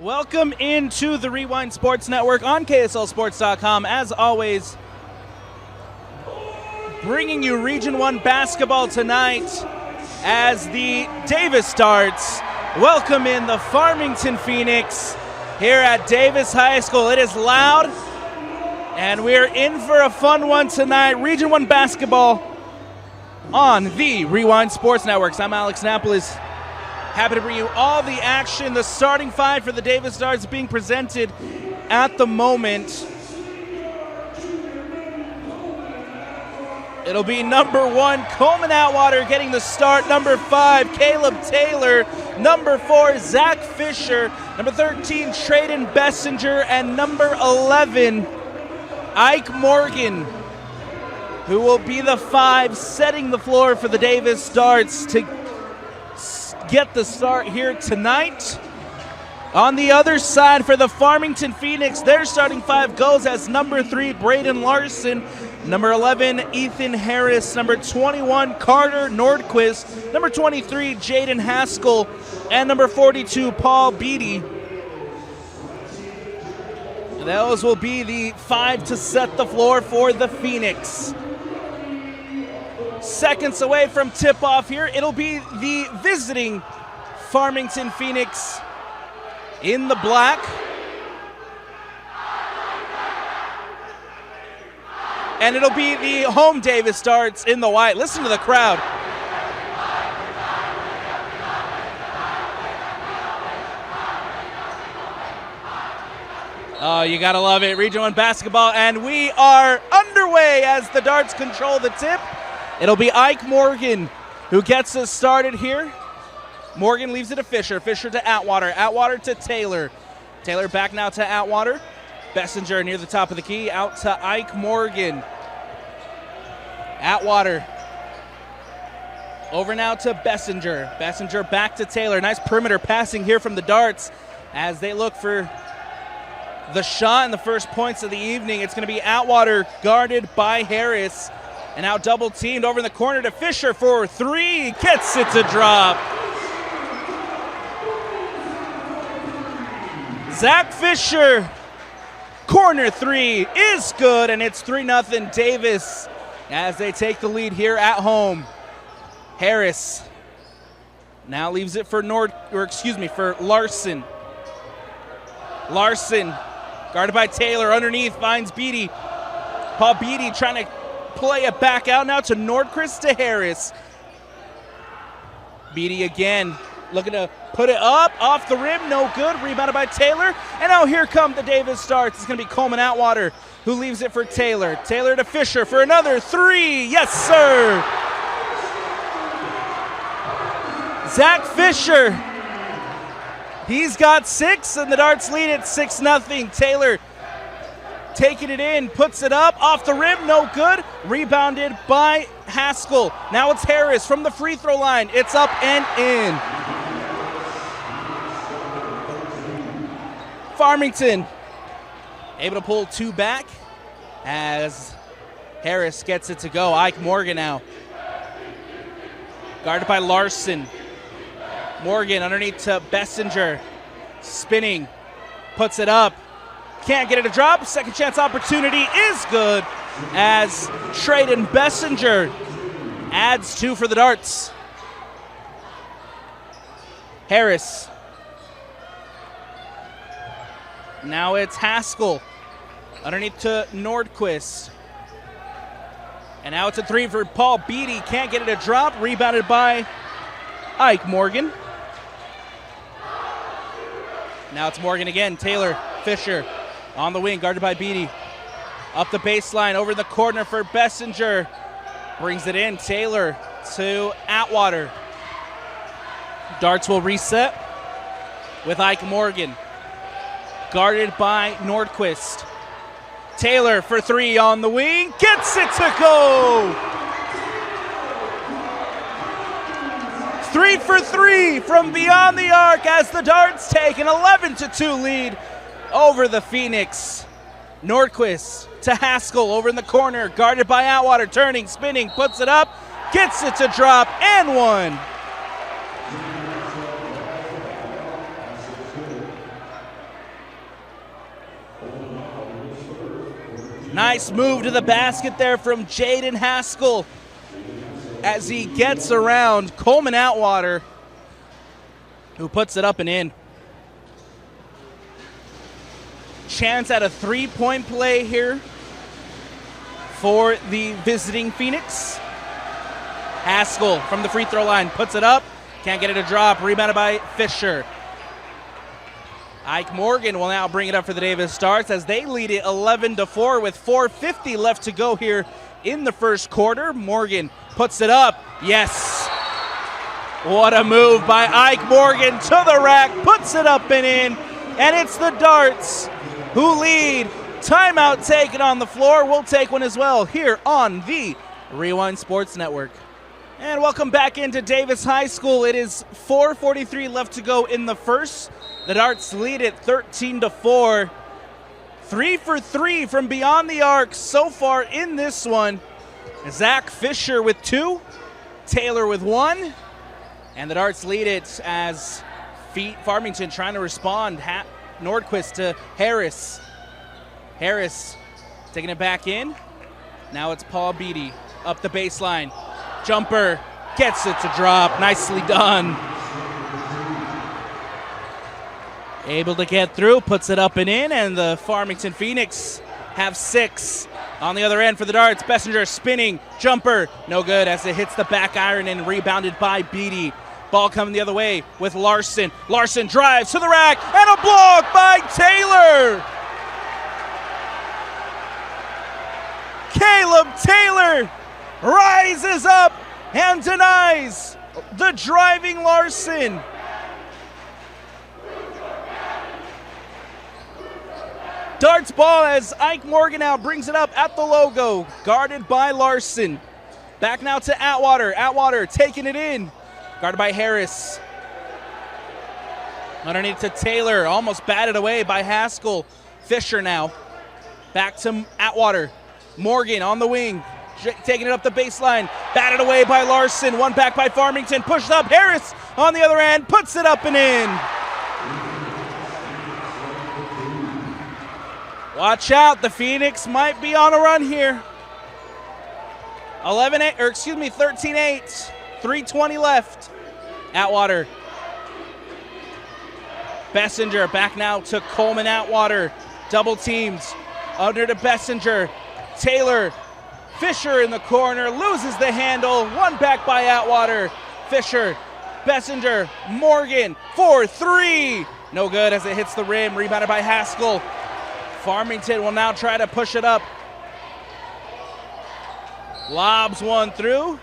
Welcome into the Rewind Sports Network on KSLSports.com. As always, bringing you Region 1 basketball tonight as the Davis starts. Welcome in the Farmington Phoenix here at Davis High School. It is loud, and we're in for a fun one tonight. Region 1 basketball on the Rewind Sports Networks. I'm Alex Napolis. Happy to bring you all the action. The starting five for the Davis Stars being presented at the moment. It'll be number 1, Coleman Atwater getting the start. Number 5, Caleb Taylor. Number 4, Zach Fisher. Number 13, Traden Bessinger. And number 11, Ike Morgan, who will be the 5 setting the floor for the Davis Stars to get the start here tonight. On the other side for the Farmington Phoenix, their starting 5 goes as number 3, Braden Larson, number 11, Ethan Harris, number 21, Carter Nordquist, number 23, Jaden Haskell, and number 42, Paul Beatty. Those will be the 5 to set the floor for the Phoenix. Seconds away from tip-off here, it'll be the visiting Farmington Phoenix in the black. And it'll be the home Davis Stars in the white. Listen to the crowd. Oh, you gotta love it. Region 1 basketball, and we are underway as the Darts control the tip. It'll be Ike Morgan who gets us started here. Morgan leaves it to Fisher. Fisher to Atwater. Atwater to Taylor. Taylor back now to Atwater. Bessinger near the top of the key. Out to Ike Morgan. Atwater. Over now to Bessinger. Bessinger back to Taylor. Nice perimeter passing here from the Darts as they look for the shot and the first points of the evening. It's going to be Atwater guarded by Harris. And now double teamed over in the corner to Fisher for 3. Gets it to drop. Zach Fisher, corner 3 is good, and it's 3-0 Davis as they take the lead here at home. Harris now leaves it for Larson. Larson, guarded by Taylor, underneath finds Beatty. Paul Beatty trying to play it back out now to Nordquist to Harris. Beatty again, looking to put it up, off the rim, no good. Rebounded by Taylor, and now here come the Davis Stars. It's going to be Coleman Atwater who leaves it for Taylor. Taylor to Fisher for another 3. Yes, sir. Zach Fisher, he's got 6, and the Darts lead at 6-0. Taylor taking it in, puts it up, off the rim, no good. Rebounded by Haskell. Now it's Harris from the free throw line. It's up and in. Farmington able to pull 2 back as Harris gets it to go. Ike Morgan now. Guarded by Larson. Morgan underneath to Bessinger. Spinning, puts it up. Can't get it to drop. Second chance opportunity is good as Traden Bessinger adds 2 for the Darts. Harris. Now it's Haskell underneath to Nordquist. And now it's a 3 for Paul Beatty. Can't get it to drop. Rebounded by Ike Morgan. Now it's Morgan again. Taylor, Fisher. On the wing, guarded by Beatty. Up the baseline, over the corner for Bessinger. Brings it in, Taylor to Atwater. Darts will reset with Ike Morgan. Guarded by Nordquist. Taylor for 3 on the wing. Gets it to go! 3 for 3 from beyond the arc as the Darts take an 11-2 lead over the Phoenix. Nordquist to Haskell over in the corner, guarded by Atwater, turning, spinning, puts it up, gets it to drop, and 1. Nice move to the basket there from Jaden Haskell as he gets around Coleman Atwater, who puts it up and in. Chance at a three-point play here for the visiting Phoenix. Haskell from the free throw line puts it up. Can't get it to drop. Rebounded by Fisher. Ike Morgan will now bring it up for the Davis Stars as they lead it 11-4 with 4:50 left to go here in the first quarter. Morgan puts it up. Yes. What a move by Ike Morgan to the rack. Puts it up and in. And it's the Darts who lead. Timeout taken on the floor. We'll take one as well here on the Rewind Sports Network. And welcome back into Davis High School. It is 4:43 left to go in the first. The Darts lead it 13-4. 3 for 3 from beyond the arc so far in this one. Zach Fisher with 2, Taylor with 1, and the Darts lead it as Farmington trying to respond. Nordquist to Harris. Harris taking it back in. Now it's Paul Beatty up the baseline. Jumper gets it to drop. Nicely done. Able to get through, puts it up and in, and the Farmington Phoenix have 6. On the other end for the Darts, Bessinger spinning, jumper, no good as it hits the back iron and rebounded by Beatty. Ball coming the other way with Larson. Larson drives to the rack, and a block by Taylor! Caleb Taylor rises up and denies the driving Larson. Darts ball as Ike Morgan now brings it up at the logo, guarded by Larson. Back now to Atwater. Atwater taking it in, guarded by Harris. Underneath to Taylor, almost batted away by Haskell. Fisher now. Back to Atwater. Morgan on the wing, taking it up the baseline. Batted away by Larson. One back by Farmington. Pushed up. Harris on the other end. Puts it up and in. Watch out. The Phoenix might be on a run here. 13-8. 3:20 left. Atwater. Bessinger back now to Coleman Atwater. Double teams. Under to Bessinger. Taylor. Fisher in the corner. Loses the handle. One back by Atwater. Fisher. Bessinger. Morgan. 4-3. No good as it hits the rim. Rebounded by Haskell. Farmington will now try to push it up. Lobs one through.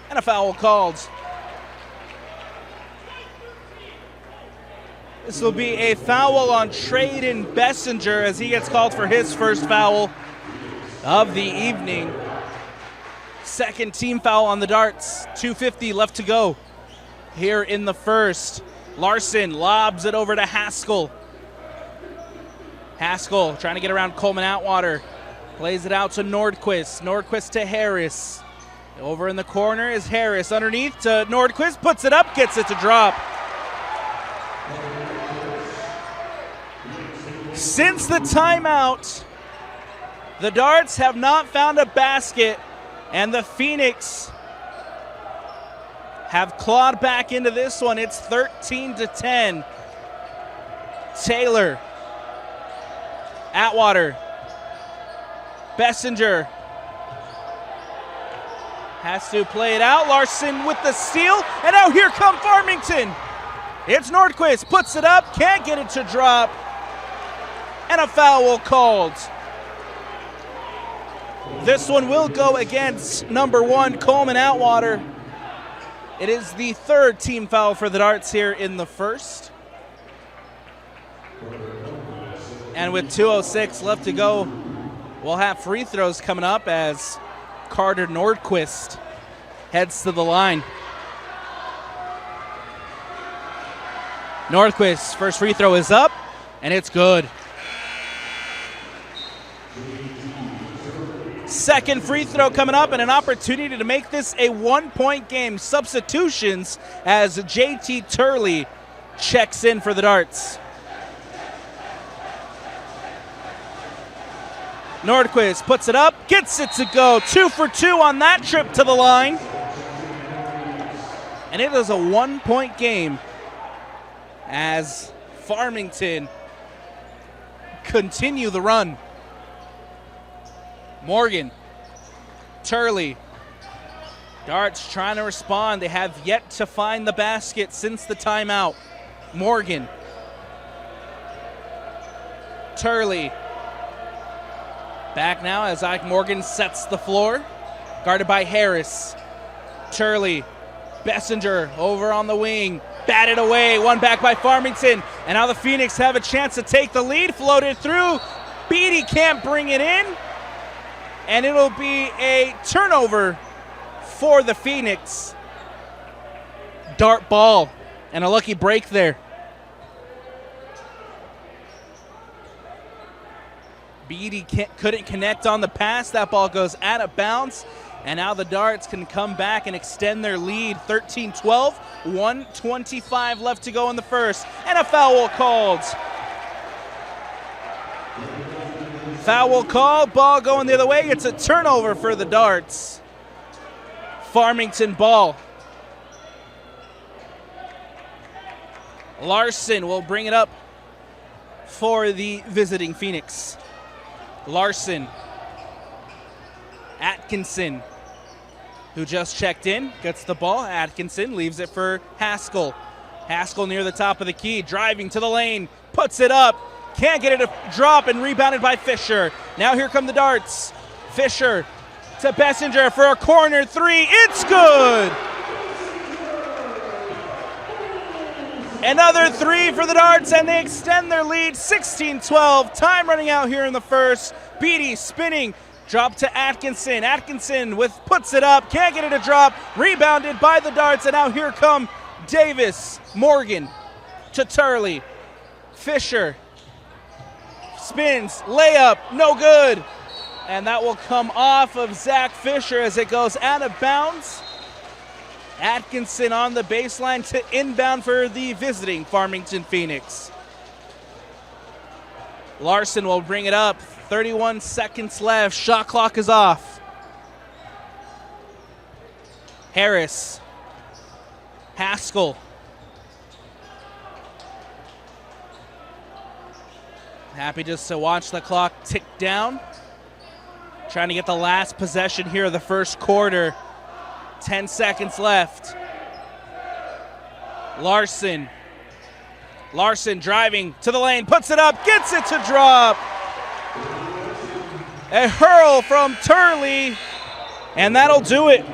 And a foul called. This will be a foul on Traden Bessinger as he gets called for his first foul of the evening. Second team foul on the Darts. 2:50 left to go here in the first. Larson lobs it over to Haskell. Haskell trying to get around Coleman Atwater. Plays it out to Nordquist. Nordquist to Harris. Over in the corner is Harris. Underneath to Nordquist. Puts it up. Gets it to drop. Since the timeout, the Darts have not found a basket, and the Phoenix have clawed back into this one. It's 13-10. Taylor. Atwater. Bessinger has to play it out. Larson with the steal, and now here come Farmington. It's Nordquist, puts it up, can't get it to drop, and a foul called. This one will go against number 1, Coleman Atwater. It is the third team foul for the Darts here in the first. And with 2:06 left to go, we'll have free throws coming up as Carter Nordquist heads to the line. Nordquist's first free throw is up, and it's good. Second free throw coming up, and an opportunity to make this a one-point game. Substitutions as JT Turley checks in for the Darts. Nordquist puts it up, gets it to go. 2 for 2 on that trip to the line. And it is a 1-point game as Farmington continue the run. Morgan, Turley, Darts trying to respond. They have yet to find the basket since the timeout. Morgan, Turley, back now as Ike Morgan sets the floor, guarded by Harris. Turley, Bessinger over on the wing, batted away, one back by Farmington, and now the Phoenix have a chance to take the lead, floated through, Beatty can't bring it in, and it'll be a turnover for the Phoenix. Dart ball, and a lucky break there. Beatty couldn't connect on the pass, that ball goes out of bounds. And now the Darts can come back and extend their lead, 13-12, 1:25 left to go in the first, and a foul called. Foul called, ball going the other way. It's a turnover for the Darts. Farmington ball. Larson will bring it up for the visiting Phoenix. Larson. Atkinson, who just checked in, gets the ball. Atkinson leaves it for Haskell. Haskell near the top of the key, driving to the lane, puts it up, can't get it to drop, and rebounded by Fisher. Now here come the Darts. Fisher to Bessinger for a corner three. It's good! Another three for the Darts, and they extend their lead, 16-12. Time running out here in the first. Beatty spinning. Drop to Atkinson. Atkinson puts it up, can't get it to drop. Rebounded by the Darts, and now here come Davis. Morgan to Turley. Fisher spins, layup, no good. And that will come off of Zach Fisher as it goes out of bounds. Atkinson on the baseline to inbound for the visiting Farmington Phoenix. Larson will bring it up. 31 seconds left. Shot clock is off. Harris. Haskell. Happy just to watch the clock tick down. Trying to get the last possession here of the first quarter. 10 seconds left. Larson. Larson driving to the lane, puts it up, gets it to drop. A hurl from Turley, and that'll do it.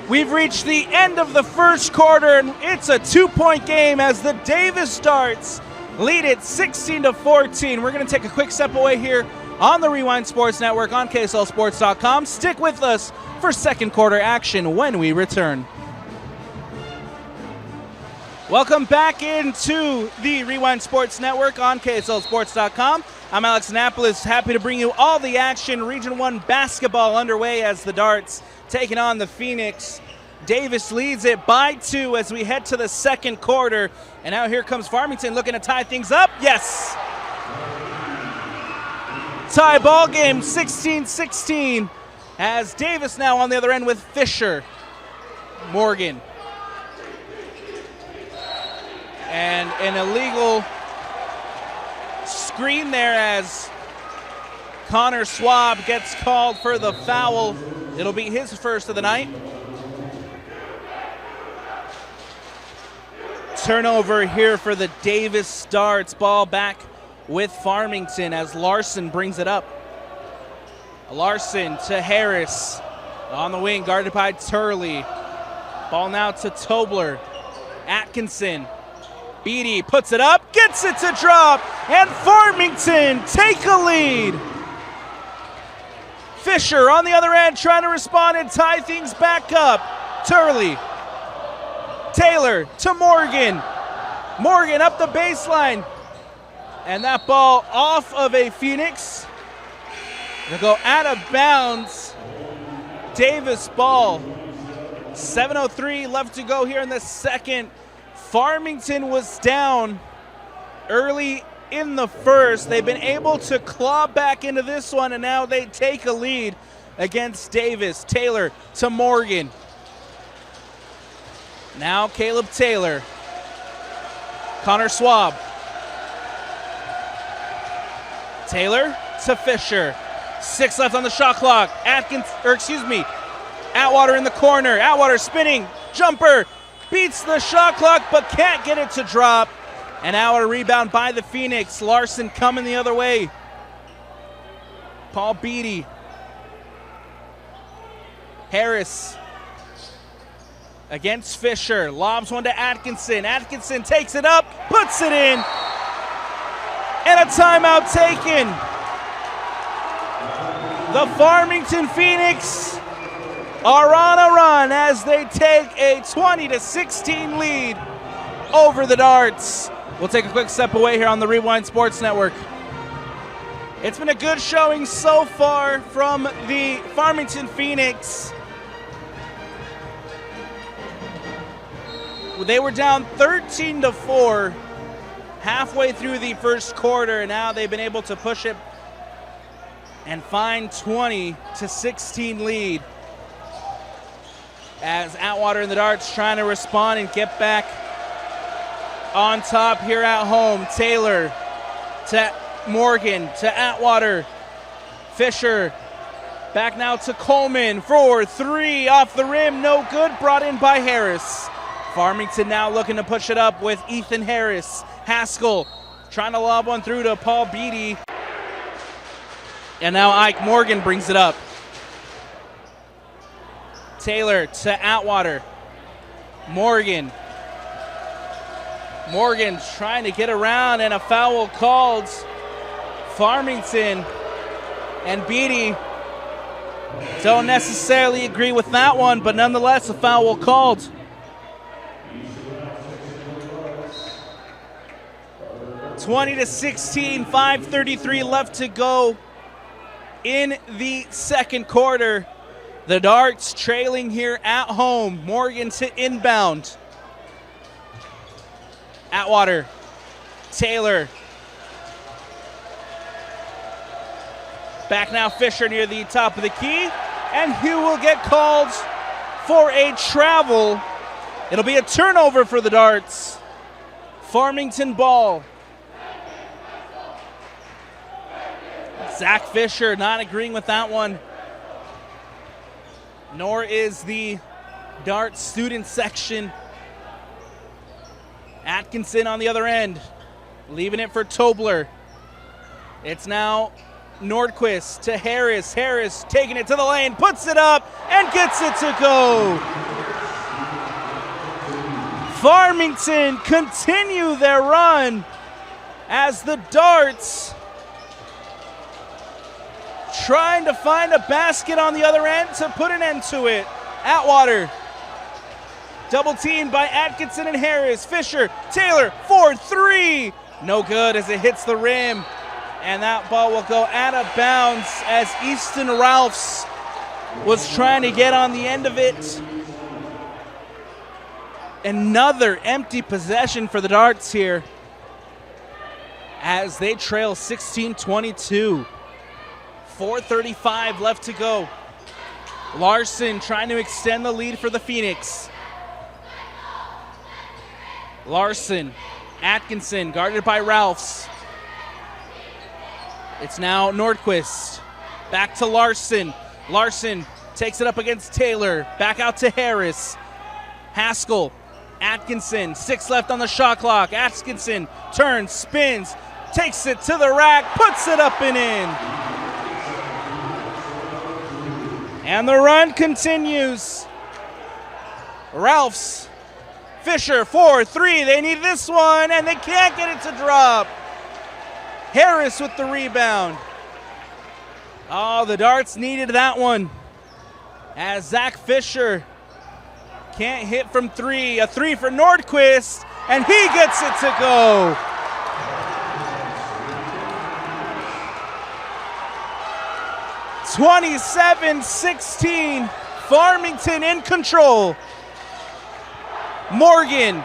We've reached the end of the first quarter, and it's a 2-point game as the Davis Darts lead it 16-14. We're going to take a quick step away here on the Rewind Sports Network on KSLSports.com. Stick with us for second quarter action when we return. Welcome back into the Rewind Sports Network on KSLSports.com. I'm Alex Annapolis, happy to bring you all the action. Region 1 basketball underway as the Darts taking on the Phoenix. Davis leads it by 2 as we head to the second quarter. And now here comes Farmington looking to tie things up. Yes! Tie ball game, 16-16, as Davis now on the other end with Fisher. Morgan. And an illegal screen there as Connor Swab gets called for the foul. It'll be his first of the night. Turnover here for the Davis Darts. Ball back with Farmington as Larson brings it up. Larson to Harris. On the wing, guarded by Turley. Ball now to Tobler. Atkinson. Beatty puts it up, gets it to drop, and Farmington take a lead. Fisher on the other end trying to respond and tie things back up. Turley. Taylor to Morgan. Morgan up the baseline. And that ball off of a Phoenix. It'll go out of bounds. Davis ball. 7:03 left to go here in the second. Farmington was down early in the first. They've been able to claw back into this one, and now they take a lead against Davis. Taylor to Morgan. Now Caleb Taylor. Connor Swab. Taylor to Fisher. 6 left on the shot clock. Atwater in the corner. Atwater spinning. Jumper. Beats the shot clock but can't get it to drop. And Atwater rebound by the Phoenix. Larson coming the other way. Paul Beatty. Harris against Fisher. Lobs one to Atkinson. Atkinson takes it up, puts it in. And a timeout taken. The Farmington Phoenix are on a run as they take a 20-16 lead over the Darts. We'll take a quick step away here on the Rewind Sports Network. It's been a good showing so far from the Farmington Phoenix. They were down 13-4 halfway through the first quarter, and now they've been able to push it and find 20-16 lead as Atwater and the Darts trying to respond and get back on top here at home. Taylor to Morgan to Atwater. Fisher back now to Coleman for 3 off the rim, no good, brought in by Harris. Farmington now looking to push it up with Ethan Harris. Haskell trying to lob one through to Paul Beatty. And now Ike Morgan brings it up. Taylor to Atwater. Morgan trying to get around, and a foul called. Farmington and Beatty don't necessarily agree with that one, but nonetheless a foul called. (20-16), 5:33 left to go in the second quarter. The Darts trailing here at home. Morgan to inbound. Atwater, Taylor. Back now Fisher near the top of the key, and he will get called for a travel. It'll be a turnover for the Darts. Farmington ball. Zach Fisher not agreeing with that one, nor is the Darts student section. Atkinson on the other end, leaving it for Tobler. It's now Nordquist to Harris. Harris taking it to the lane, puts it up, and gets it to go. Farmington continue their run as the Darts trying to find a basket on the other end to put an end to it. Atwater, double teamed by Atkinson and Harris. Fisher, Taylor for 3. No good as it hits the rim. And that ball will go out of bounds as Easton Ralphs was trying to get on the end of it. Another empty possession for the Darts here as they trail 16-22. 4:35 left to go. Larson trying to extend the lead for the Phoenix. Larson, Atkinson guarded by Ralphs. It's now Nordquist. Back to Larson. Larson takes it up against Taylor. Back out to Harris. Haskell, Atkinson, 6 left on the shot clock. Atkinson turns, spins, takes it to the rack, puts it up and in. And the run continues. Ralphs, Fisher for 3. They need this one, and they can't get it to drop. Harris with the rebound. Oh, the Darts needed that one as Zach Fisher can't hit from 3. A 3 for Nordquist, and he gets it to go. (27-16), Farmington in control. Morgan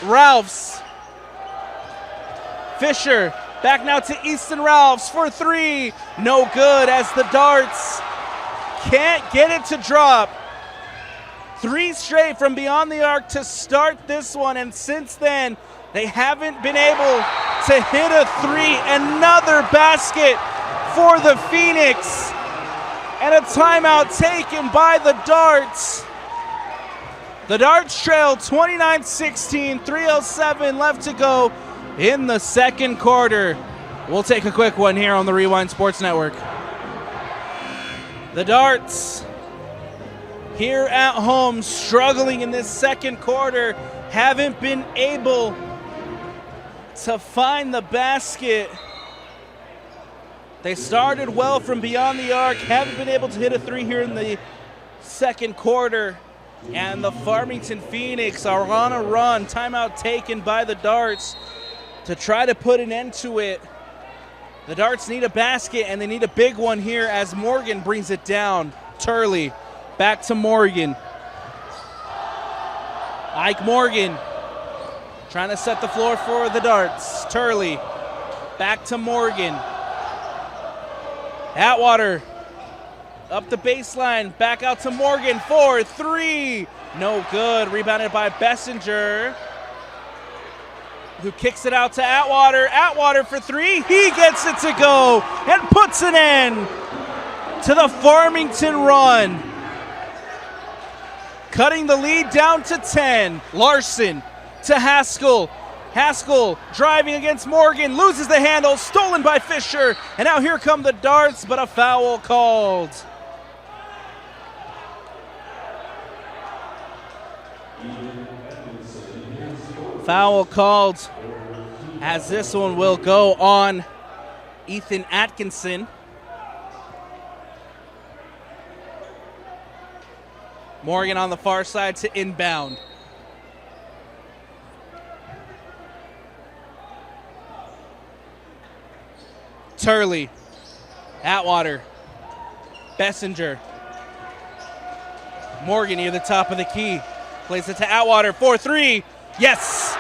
Ralphs. Fisher back now to Easton Ralphs for three. No good as the Darts can't get it to drop. Three straight from beyond the arc to start this one, and since then, they haven't been able to hit a three. Another basket for the Phoenix, and a timeout taken by the Darts. The Darts trail 29-16, 3:07 left to go in the second quarter. We'll take a quick one here on the Rewind Sports Network. The Darts here at home, struggling in this second quarter, haven't been able to find the basket. They started well from beyond the arc, haven't been able to hit a three here in the second quarter, and the Farmington Phoenix are on a run. Timeout taken by the Darts to try to put an end to it. The Darts need a basket, and they need a big one here as Morgan brings it down. Turley back to Morgan. Ike Morgan trying to set the floor for the Darts. Turley back to Morgan. Atwater up the baseline, back out to Morgan for three. No good. Rebounded by Bessinger, who kicks it out to Atwater. Atwater for three. He gets it to go and puts an end to the Farmington run, cutting the lead down to 10. Larson to Haskell. Haskell driving against Morgan, loses the handle, stolen by Fisher, and now here come the Darts, but a foul called. Foul called, as this one will go on Ethan Atkinson. Morgan on the far side to inbound. Turley, Atwater, Bessinger. Morgan near the top of the key. Plays it to Atwater for three. Yes!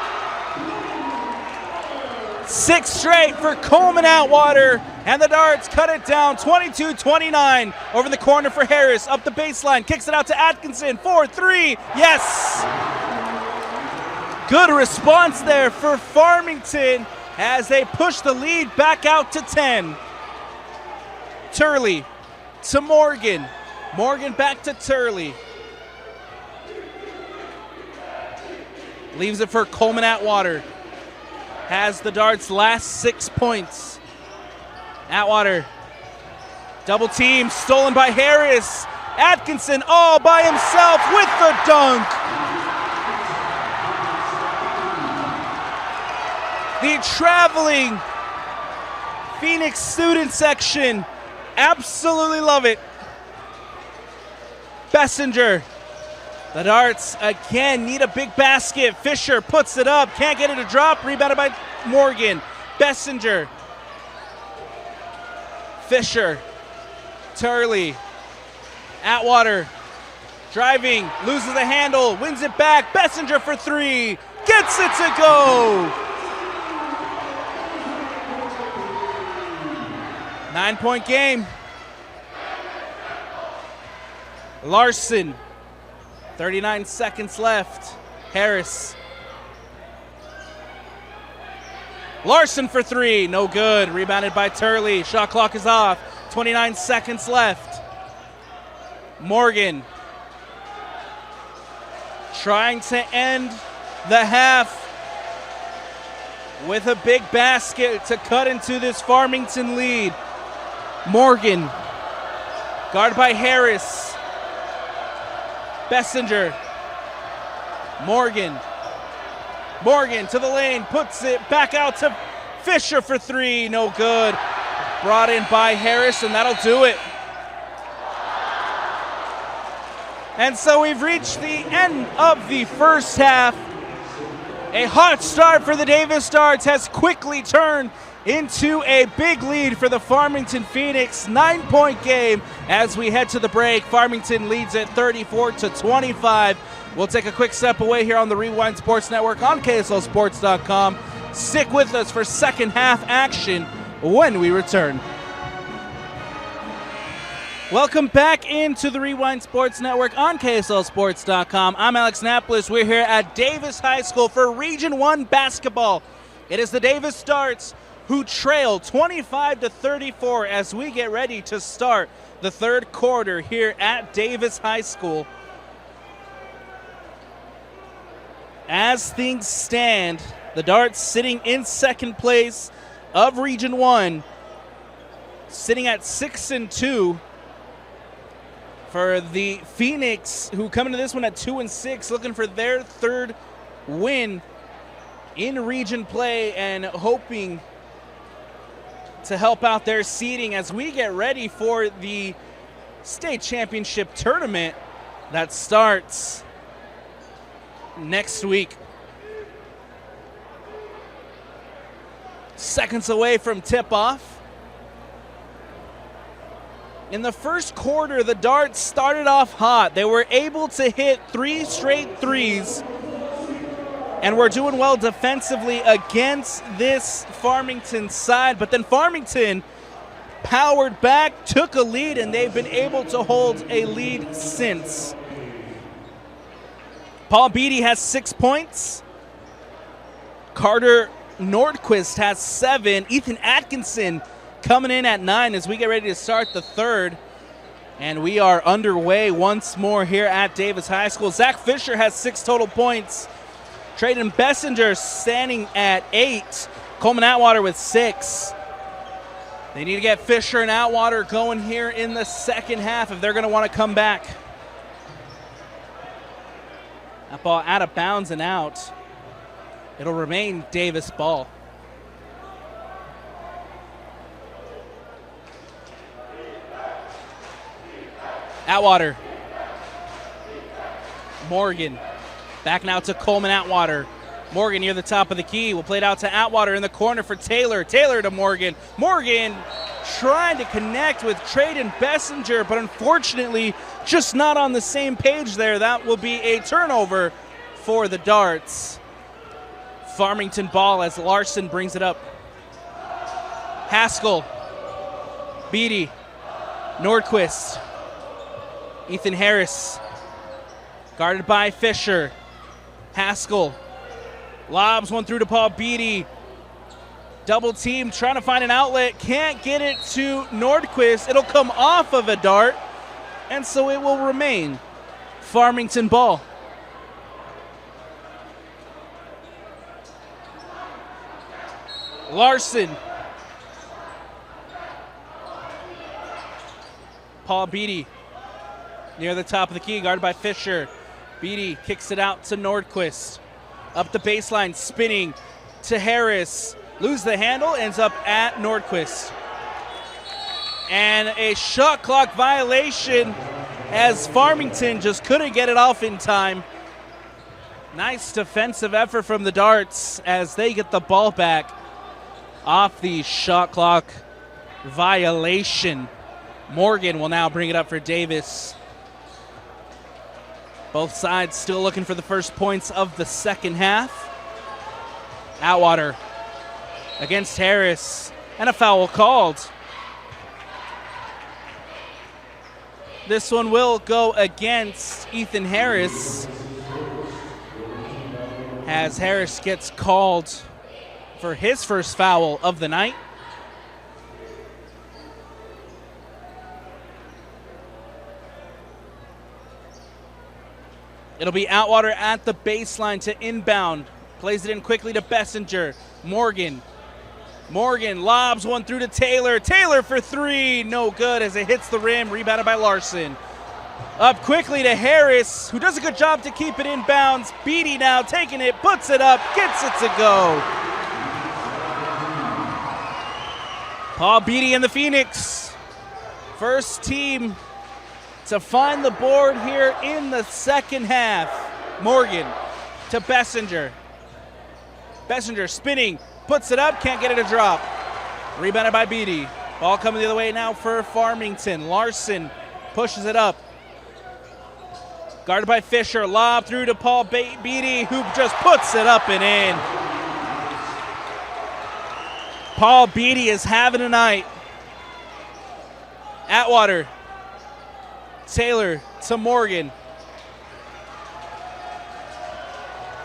6 straight for Coleman Atwater, and the Darts cut it down 22-29 over the corner for Harris. Up the baseline, kicks it out to Atkinson for three. Yes! Good response there for Farmington as they push the lead back out to 10. Turley to Morgan. Morgan back to Turley. Leaves it for Coleman Atwater. Has the Darts' last 6 points. Atwater, double team, stolen by Harris. Atkinson all by himself with the dunk. The traveling Phoenix student section absolutely love it. Bessinger. The Darts again need a big basket. Fisher puts it up, can't get it to drop. Rebounded by Morgan. Bessinger. Fisher. Turley. Atwater. Driving, loses the handle, wins it back. Bessinger for three. Gets it to go. 9-point game. Larson. 39 seconds left. Harris. Larson for three. No good. Rebounded by Turley. Shot clock is off. 29 seconds left. Morgan trying to end the half with a big basket to cut into this Farmington lead. Morgan, guarded by Harris. Bessinger. Morgan. Morgan to the lane, puts it back out to Fisher for three. No good. Brought in by Harris, and that'll do it. And so we've reached the end of the first half. A hot start for the Davis Darts has quickly turned into a big lead for the Farmington Phoenix. 9-point game as we head to the break. Farmington leads at 34-25. We'll take a quick step away here on the Rewind Sports Network on KSLSports.com. Stick with us for second half action when we return. Welcome back into the Rewind Sports Network on KSLSports.com. I'm Alex Napolis. We're here at Davis High School for Region 1 basketball. It is the Davis Starts who trail 25-34 as we get ready to start the third quarter here at Davis High School. As things stand, the Darts sitting in second place of Region 1, sitting at 6-2. For the Phoenix, who come into this one at 2-6, looking for their third win in region play and hoping to help out their seeding as we get ready for the state championship tournament that starts next week. Seconds away from tip-off. In the first quarter, the Darts started off hot. They were able to hit 3 straight threes and were doing well defensively against this Farmington side. But then Farmington powered back, took a lead, and they've been able to hold a lead since. Paul Beatty has 6 points. Carter Nordquist has 7. Ethan Atkinson coming in at 9 as we get ready to start the third. And we are underway once more here at Davis High School. Zach Fisher has 6 total points. Trayden Bessinger standing at 8. Coleman Atwater with 6. They need to get Fisher and Atwater going here in the second half if they're going to want to come back. That ball out of bounds and out. It'll remain Davis ball. Atwater. Morgan. Back now to Coleman Atwater. Morgan near the top of the key. We'll play it out to Atwater in the corner for Taylor. Taylor to Morgan. Morgan trying to connect with Trayden Bessinger, but unfortunately just not on the same page there. That will be a turnover for the Darts. Farmington ball as Larson brings it up. Haskell. Beatty. Nordquist. Ethan Harris, guarded by Fisher. Haskell lobs one through to Paul Beatty. Double team, trying to find an outlet. Can't get it to Nordquist. It'll come off of a Dart, and so it will remain Farmington ball. Larson. Paul Beatty. Near the top of the key, guarded by Fisher. Beatty kicks it out to Nordquist. Up the baseline, spinning to Harris. Lose the handle, ends up at Nordquist. And a shot clock violation as Farmington just couldn't get it off in time. Nice defensive effort from the Darts as they get the ball back off the shot clock violation. Morgan will now bring it up for Davis. Both sides still looking for the first points of the second half. Atwater against Harris, and a foul called. This one will go against Ethan Harris as Harris gets called for his first foul of the night. It'll be Atwater at the baseline to inbound. Plays it in quickly to Bessinger. Morgan lobs one through to Taylor. Taylor for 3. No good as it hits the rim. Rebounded by Larson. Up quickly to Harris, who does a good job to keep it inbounds. Beatty now taking it, puts it up, gets it to go. Paul Beatty and the Phoenix. First team to find the board here in the second half. Morgan to Bessinger. Bessinger spinning, puts it up, can't get it to drop. Rebounded by Beatty. Ball coming the other way now for Farmington. Larson pushes it up. Guarded by Fisher, lob through to Paul Beatty, who just puts it up and in. Paul Beatty is having a night. Atwater, Taylor to Morgan.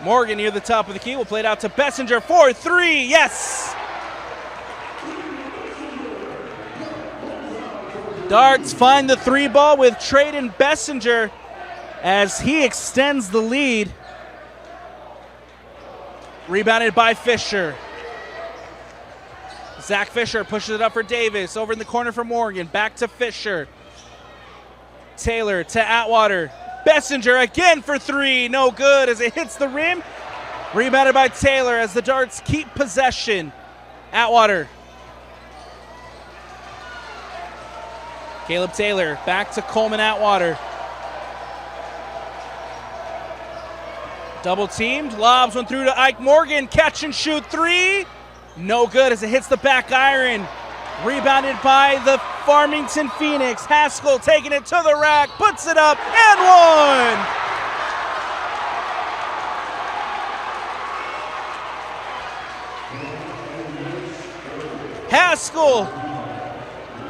Morgan near the top of the key will play it out to Bessinger for 3, yes! Darts find the 3 ball with Trayden Bessinger as he extends the lead. Rebounded by Fisher. Zach Fisher pushes it up for Davis. Over in the corner for Morgan. Back to Fisher. Taylor to Atwater. Bessinger again for 3. No good as it hits the rim. Rebounded by Taylor as the Darts keep possession. Atwater. Caleb Taylor back to Coleman Atwater. Double teamed, lobs one through to Ike Morgan, catch and shoot 3. No good as it hits the back iron. Rebounded by the Farmington Phoenix. Haskell taking it to the rack, puts it up and 1. Haskell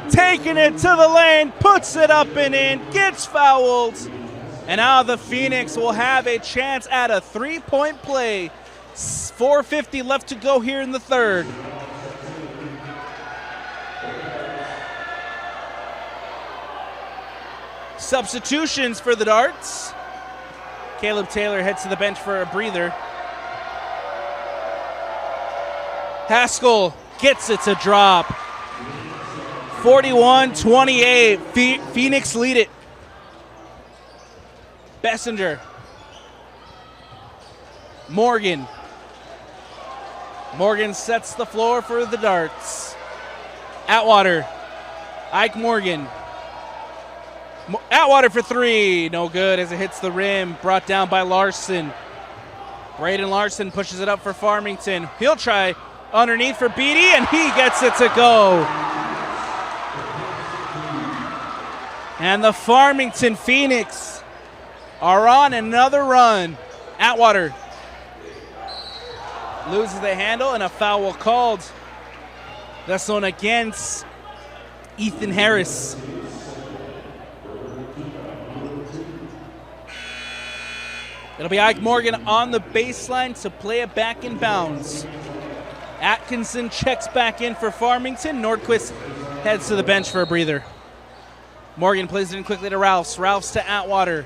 taking it to the lane, puts it up and in, gets fouled. And now the Phoenix will have a chance at a 3-point play. 4:50 left to go here in the third. Substitutions for the Darts. Caleb Taylor heads to the bench for a breather. Haskell gets it to drop. 41-28. Phoenix lead it. Bessinger. Morgan. Morgan sets the floor for the Darts. Atwater. Ike Morgan. Atwater for 3. No good as it hits the rim. Brought down by Larson. Braden Larson pushes it up for Farmington. He'll try underneath for Beatty, and he gets it to go. And the Farmington Phoenix are on another run. Atwater loses the handle and a foul called. That's one against Ethan Harris. It'll be Ike Morgan on the baseline to play it back in bounds. Atkinson checks back in for Farmington. Nordquist heads to the bench for a breather. Morgan plays it in quickly to Ralphs. Ralphs to Atwater.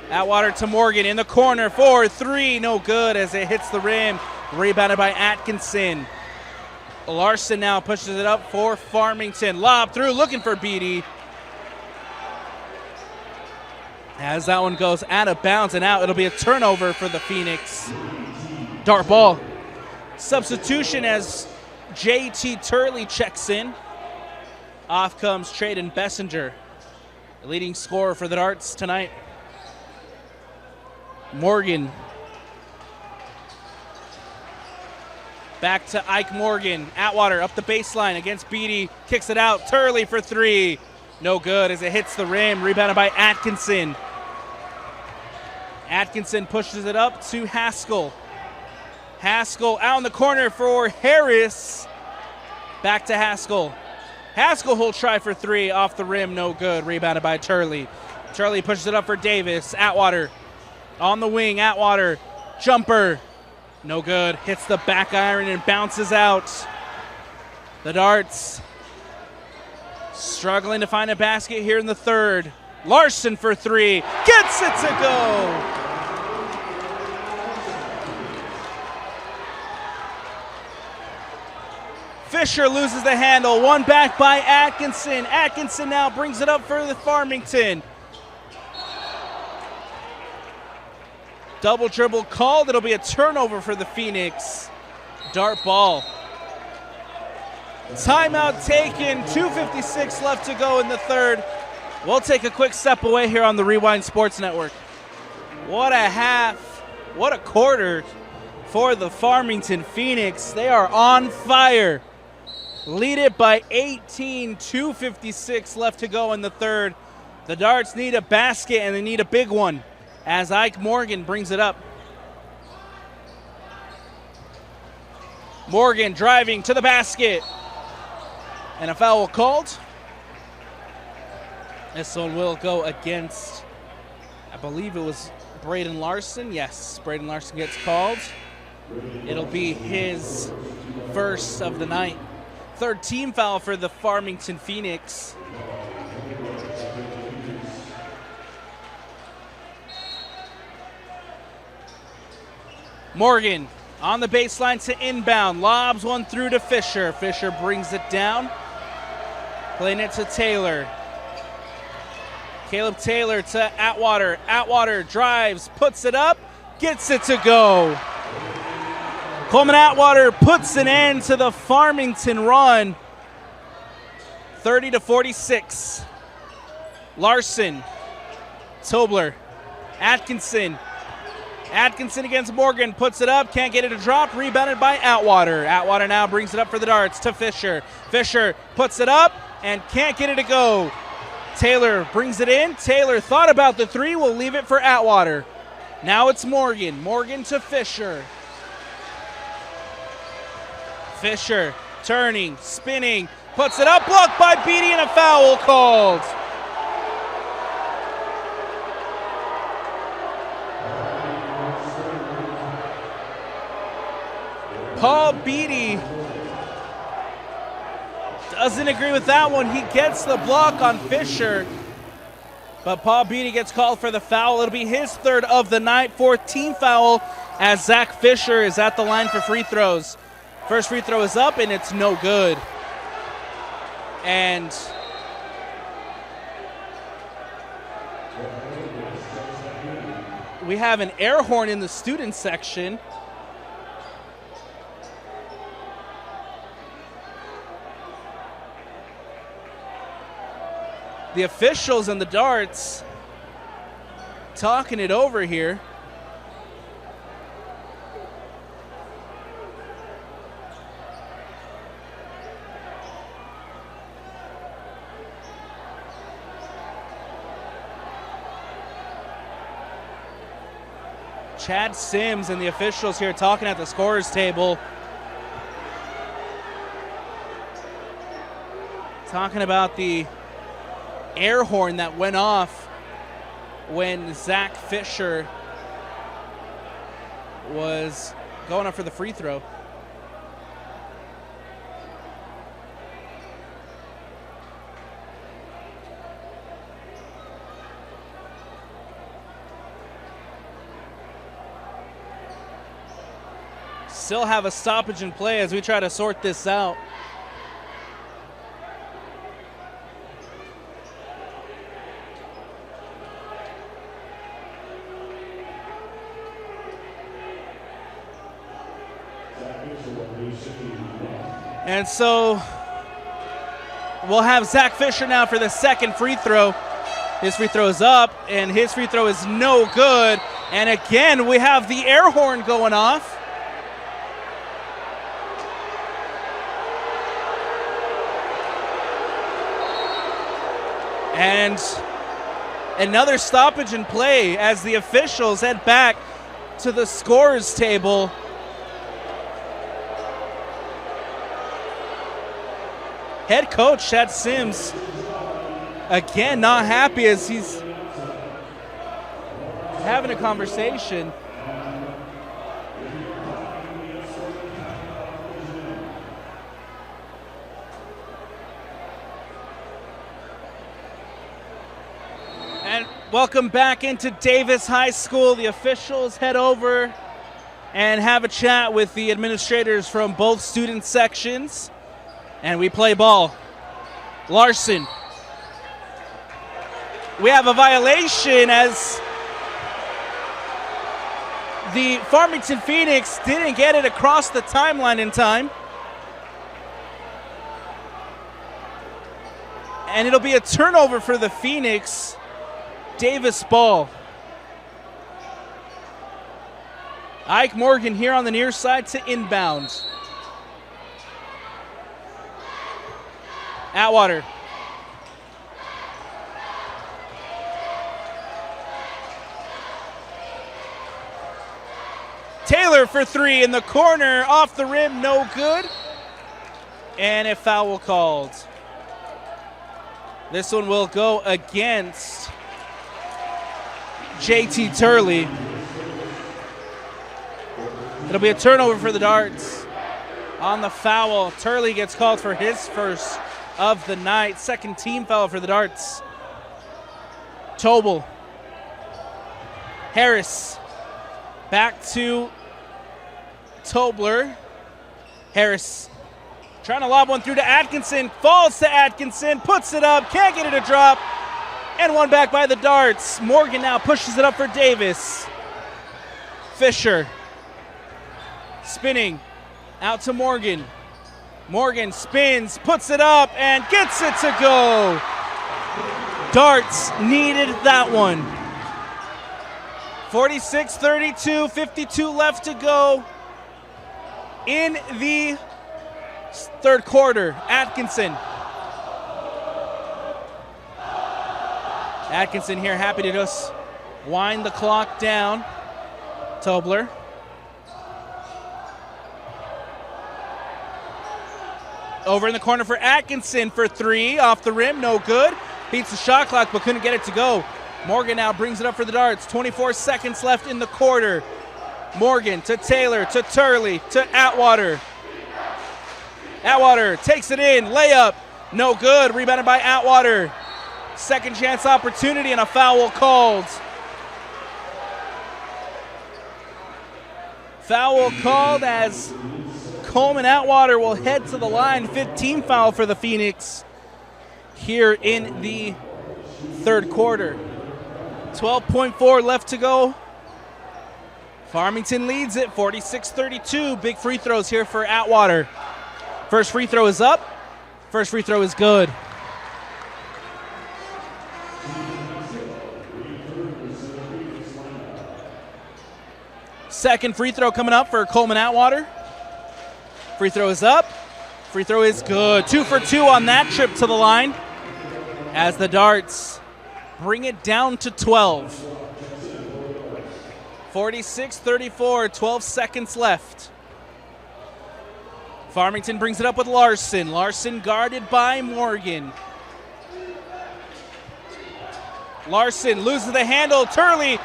Atwater to Morgan in the corner for 3. No good as it hits the rim. Rebounded by Atkinson. Larson now pushes it up for Farmington. Lob through, looking for Beatty. As that one goes out of bounds and out, it'll be a turnover for the Phoenix. Dart ball. Substitution as J.T. Turley checks in. Off comes Trayden Bessinger, the leading scorer for the Darts tonight. Morgan. Back to Ike Morgan. Atwater up the baseline against Beatty. Kicks it out. Turley for 3. No good as it hits the rim. Rebounded by Atkinson. Atkinson pushes it up to Haskell. Haskell out in the corner for Harris. Back to Haskell. Haskell will try for 3 off the rim. No good. Rebounded by Turley. Turley pushes it up for Davis. Atwater on the wing. Atwater. Jumper. No good. Hits the back iron and bounces out. The Darts struggling to find a basket here in the third. Larson for 3. Gets it to go. Fisher loses the handle. One back by Atkinson. Atkinson now brings it up for the Farmington. Double dribble called. It'll be a turnover for the Phoenix. Dart ball. Timeout taken. 2:56 left to go in the third. We'll take a quick step away here on the Rewind Sports Network. What a half. What a quarter for the Farmington Phoenix. They are on fire. Lead it by 18. 2:56 left to go in the third. The Darts need a basket, and they need a big one. as Ike Morgan brings it up. Morgan driving to the basket. And a foul called. This one will go against, I believe it was Braden Larson. Yes, Braden Larson gets called. It'll be his first of the night. Third team foul for the Farmington Phoenix. Morgan on the baseline to inbound. Lobs one through to Fisher. Fisher brings it down. Playing it to Taylor. Caleb Taylor to Atwater. Atwater drives, puts it up, gets it to go. Coleman Atwater puts an end to the Farmington run. 30-46. Larson, Tobler, Atkinson. Atkinson against Morgan, puts it up, can't get it to drop, rebounded by Atwater. Atwater now brings it up for the darts to Fisher. Fisher puts it up and can't get it to go. Taylor brings it in. Taylor thought about the three, will leave it for Atwater. Now it's Morgan. Morgan to Fisher. Fisher turning, spinning, puts it up, blocked by Beatty, and a foul called. Paul Beatty doesn't agree with that one. He gets the block on Fisher, but Paul Beatty gets called for the foul. It'll be his third of the night. Fourth team foul as Zach Fisher is at the line for free throws. First free throw is up, and it's no good. And we have an air horn in the student section. The officials and the darts talking it over here. Chad Sims and the officials here talking at the scorer's table. Talking about the air horn that went off when Zach Fisher was going up for the free throw. Still have a stoppage in play as we try to sort this out. And so we'll have Zach Fisher now for the second free throw. His free throw is up, and his free throw is no good. And again, we have the air horn going off. And another stoppage in play as the officials head back to the scorer's table. Head coach Chad Sims, again, not happy as he's having a conversation. And welcome back into Davis High School. The officials head over and have a chat with the administrators from both student sections. And we play ball. Larson. We have a violation as the Farmington Phoenix didn't get it across the timeline in time. And it'll be a turnover for the Phoenix. Davis ball. Ike Morgan here on the near side to inbound. Atwater. Taylor for three in the corner, off the rim, no good. And a foul called. This one will go against JT Turley. It'll be a turnover for the Darts. On the foul, Turley gets called for his first of the night. Second team foul for the Darts. Tobel. Harris. Back to Tobler. Harris trying to lob one through to Atkinson. Falls to Atkinson. Puts it up. Can't get it to drop. And one back by the Darts. Morgan now pushes it up for Davis. Fisher. Spinning. Out to Morgan. Morgan spins. Puts it up. And gets it to go. Darts needed that one. 46-32. 52 left to go in the third quarter. Atkinson. Atkinson here happy to just wind the clock down. Tobler. Over in the corner for Atkinson for three. Off the rim, no good. Beats the shot clock but couldn't get it to go. Morgan now brings it up for the Darts. 24 seconds left in the quarter. Morgan to Taylor to Turley to Atwater. Atwater takes it in. Layup. No good. Rebounded by Atwater. Second chance opportunity and a foul called. Foul called as Coleman Atwater will head to the line. 15 foul for the Phoenix here in the third quarter. 12.4 left to go. Farmington leads it 46-32. Big free throws here for Atwater. First free throw is up. First free throw is good. Second free throw coming up for Coleman Atwater. Free throw is up. Free throw is good. 2 for 2 on that trip to the line as the Darts bring it down to 12. 46-34, 12 seconds left. Farmington brings it up with Larson. Larson guarded by Morgan. Larson loses the handle. Turley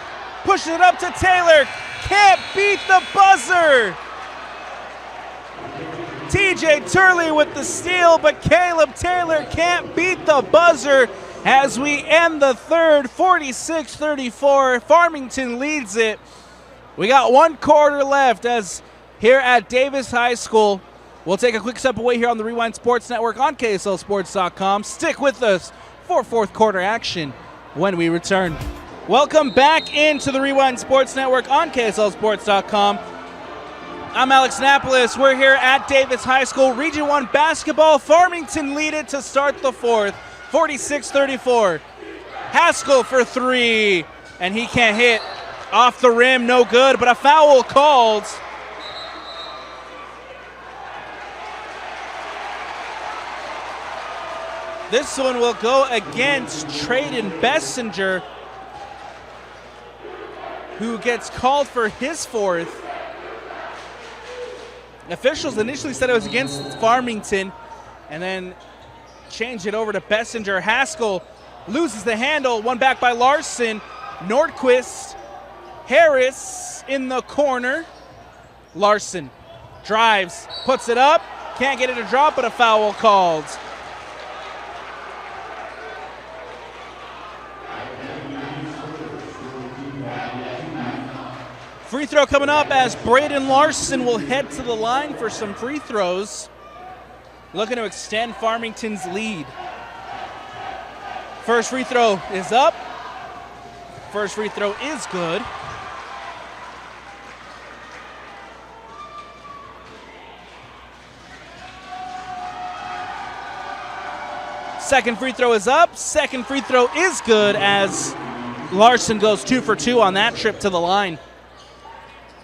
pushes it up to Taylor. Can't beat the buzzer. TJ Turley with the steal, but Caleb Taylor can't beat the buzzer as we end the third. 46-34. Farmington leads it. We got one quarter left as here at Davis High School. We'll take a quick step away here on the Rewind Sports Network on KSLSports.com. Stick with us for fourth quarter action when we return. Welcome back into the Rewind Sports Network on KSLSports.com. I'm Alex Napolis. We're here at Davis High School. Region 1 basketball. Farmington lead it to start the fourth. 46-34. Haskell for three. And he can't hit. Off the rim, no good, but a foul called. This one will go against Trayden Bessinger, who gets called for his fourth. Officials initially said it was against Farmington and then changed it over to Bessinger. Haskell loses the handle. One back by Larson. Nordquist. Harris in the corner. Larson drives, puts it up. Can't get it to drop, but a foul called. Free throw coming up as Braden Larson will head to the line for some free throws. Looking to extend Farmington's lead. First free throw is up. First free throw is good. Second free throw is up. Second free throw is good as Larson goes 2 for 2 on that trip to the line.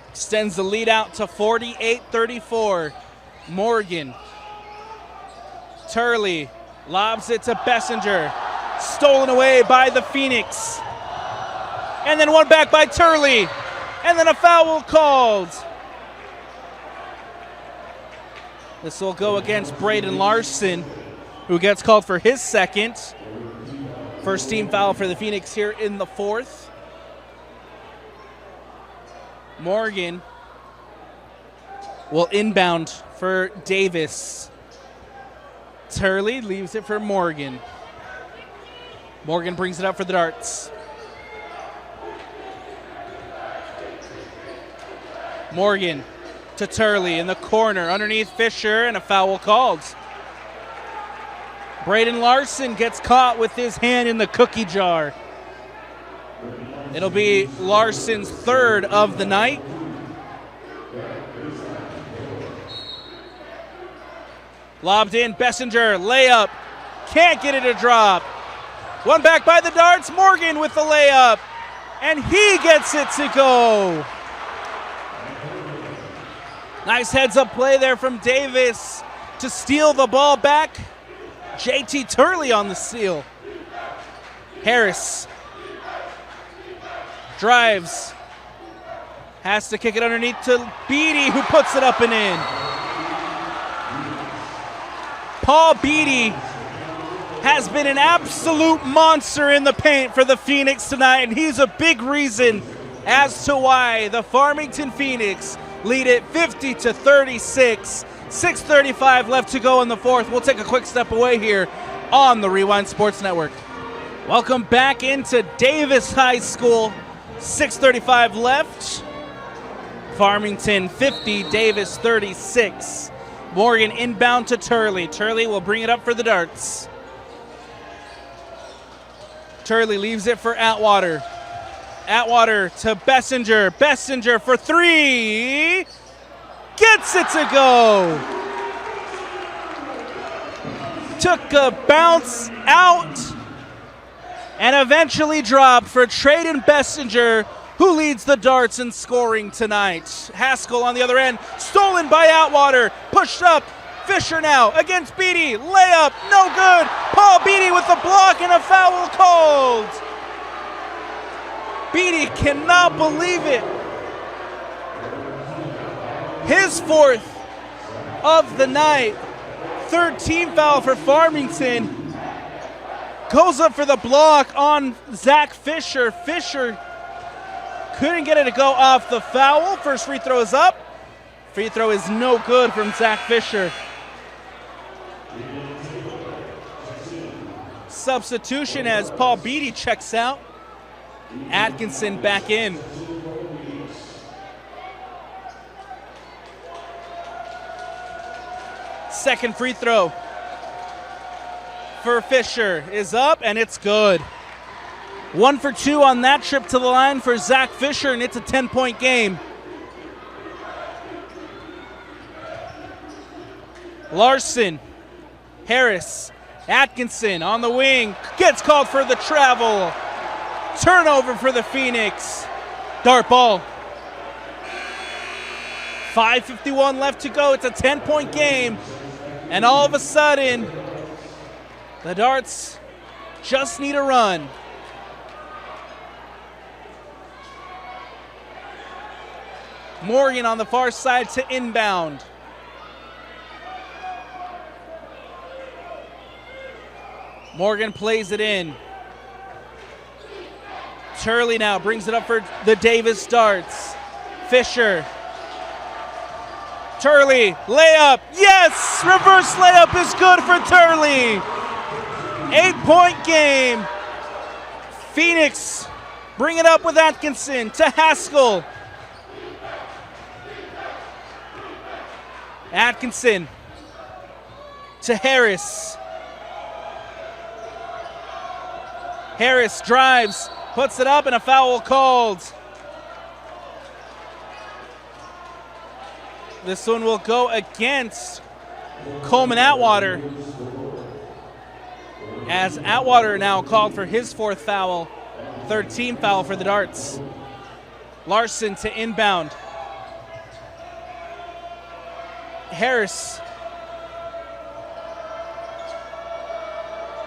Extends the lead out to 48-34. Morgan. Turley lobs it to Bessinger. Stolen away by the Phoenix. And then one back by Turley. And then a foul called. This will go against Braden Larson, who gets called for his second. First team foul for the Phoenix here in the fourth. Morgan will inbound for Davis. Turley leaves it for Morgan. Morgan brings it up for the Darts. Morgan to Turley in the corner underneath Fisher, and a foul called. Braden Larson gets caught with his hand in the cookie jar. It'll be Larson's third of the night. Lobbed in, Bessinger, layup. Can't get it to drop. One back by the Darts, Morgan with the layup. And he gets it to go. Nice heads-up play there from Davis to steal the ball back. JT Turley on the steal. Harris drives. Has to kick it underneath to Beatty, who puts it up and in. Paul Beatty has been an absolute monster in the paint for the Phoenix tonight, and he's a big reason as to why the Farmington Phoenix lead it 50-36. 6:35 left to go in the fourth. We'll take a quick step away here on the Rewind Sports Network. Welcome back into Davis High School. 6:35 left. Farmington 50, Davis 36. Morgan inbound to Turley. Turley will bring it up for the Darts. Turley leaves it for Atwater. Atwater to Bessinger. Bessinger for three. Gets it to go. Took a bounce out and eventually dropped for Traden Bessinger, who leads the Darts in scoring tonight. Haskell on the other end, stolen by Atwater, pushed up. Fisher now against Beatty, layup, no good. Paul Beatty with the block and a foul called. Beatty cannot believe it. His fourth of the night. Third team foul for Farmington. Goes up for the block on Zach Fisher. Fisher couldn't get it to go off the foul. First free throw is up. Free throw is no good from Zach Fisher. Substitution as Paul Beatty checks out. Atkinson back in. Second free throw for Fisher is up, and it's good. 1 for 2 on that trip to the line for Zach Fisher, and it's a 10-point game. Larson, Harris, Atkinson on the wing, gets called for the travel. Turnover for the Phoenix. Dart ball. 5:51 left to go. It's a 10-point game. And all of a sudden, the Darts just need a run. Morgan on the far side to inbound. Morgan plays it in. Turley now brings it up for the Davis Darts. Fisher. Turley, layup, yes! Reverse layup is good for Turley. 8-point game. Phoenix bring it up with Atkinson to Haskell. Atkinson to Harris. Harris drives, puts it up, and a foul called. This one will go against Coleman Atwater, as Atwater now called for his fourth foul, third team foul for the Darts. Larson to inbound. Harris.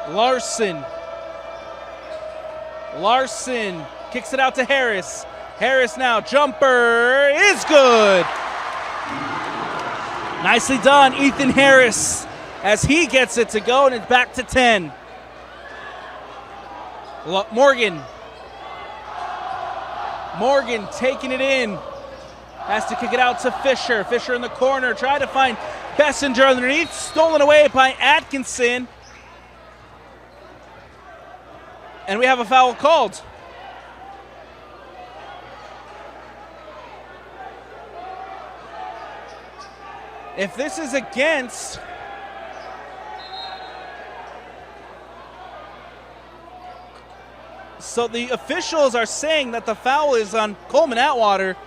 Larson kicks it out to Harris. Harris now, jumper is good. Nicely done, Ethan Harris, as he gets it to go, and it's back to 10. Morgan taking it in. Has to kick it out to Fisher. Fisher in the corner, try to find Bessinger underneath. Stolen away by Atkinson. And we have a foul called. If this is against, so the officials are saying that the foul is on Coleman Atwater.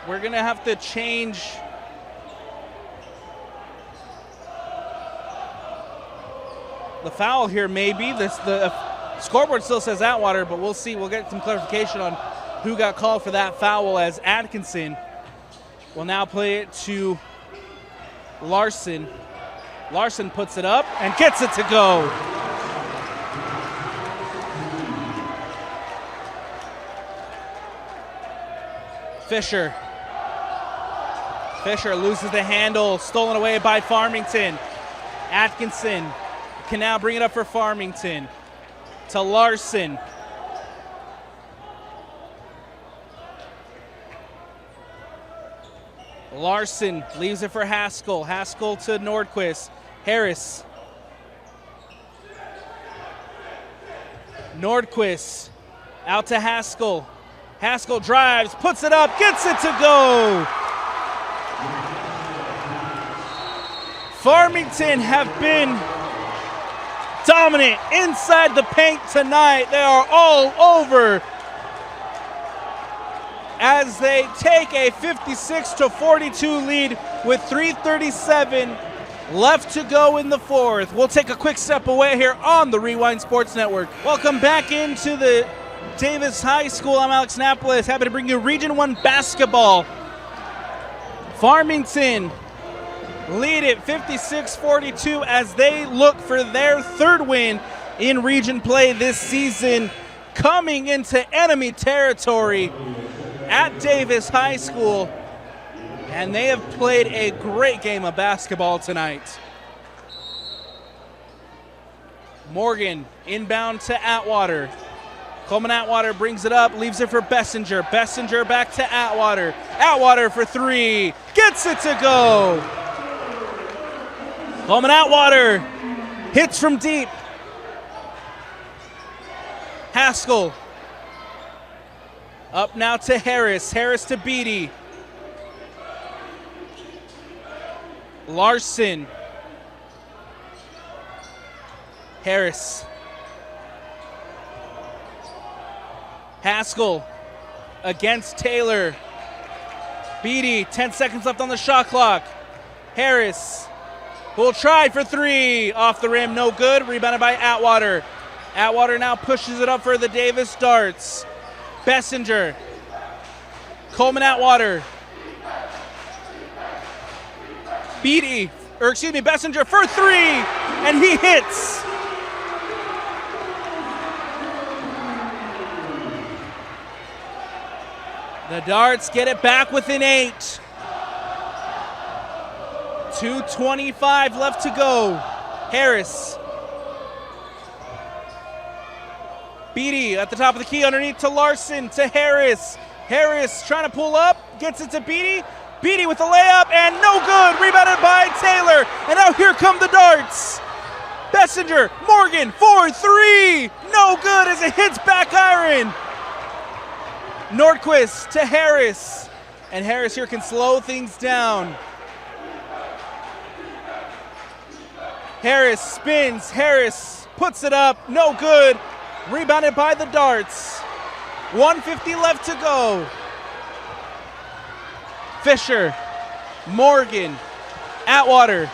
We're going to have to change the foul here, maybe. The scoreboard still says Atwater, but we'll see. We'll get some clarification on who got called for that foul, as Atkinson will now play it to Larson. Larson puts it up and gets it to go. Fisher loses the handle, stolen away by Farmington. Atkinson can now bring it up for Farmington to Larson. Larson leaves it for Haskell. Haskell to Nordquist. Harris. Nordquist out to Haskell. Haskell drives, puts it up, gets it to go. Farmington have been dominant inside the paint tonight. They are all over as they take a 56-42 lead with 3:37 left to go in the fourth. We'll take a quick step away here on the Rewind Sports Network. Welcome back into the Davis High School. I'm Alex Napoles, happy to bring you Region 1 basketball. Farmington lead it 56-42 as they look for their third win in region play this season, coming into enemy territory at Davis High School, and they have played a great game of basketball tonight. Morgan inbound to Atwater. Coleman Atwater brings it up, leaves it for Bessinger. Bessinger back to Atwater. Atwater for three, gets it to go. Coleman Atwater hits from deep. Haskell up now to Harris. Harris to Beatty. Larson. Harris. Haskell against Taylor. Beatty, 10 seconds left on the shot clock. Harris will try for three. Off the rim, no good. Rebounded by Atwater. Atwater now pushes it up for the Davis Darts. Bessinger. Coleman Atwater. Bessinger for three, and he hits. The Darts get it back within 8. 2:25 left to go. Harris. Beatty at the top of the key, underneath to Larson, to Harris. Harris trying to pull up, gets it to Beatty. Beatty with the layup, and no good. Rebounded by Taylor, and now here come the Darts. Bessinger, Morgan, 4-3. No good as it hits back iron. Nordquist to Harris, and Harris here can slow things down. Harris spins, Harris puts it up, no good. Rebounded by the Darts. 1:50 left to go. Fisher, Morgan, Atwater.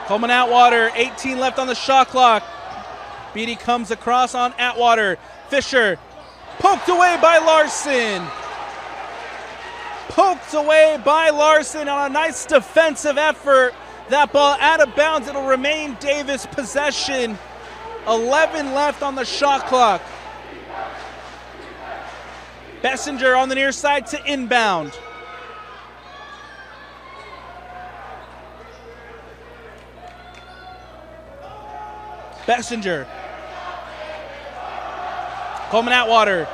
Coleman Atwater, 18 left on the shot clock. Beatty comes across on Atwater. Fisher, poked away by Larson. poked away by Larson on a nice defensive effort. That ball out of bounds. It'll remain Davis possession. 11 left on the shot clock. Bessinger on the near side to inbound. Bessinger. Coleman Atwater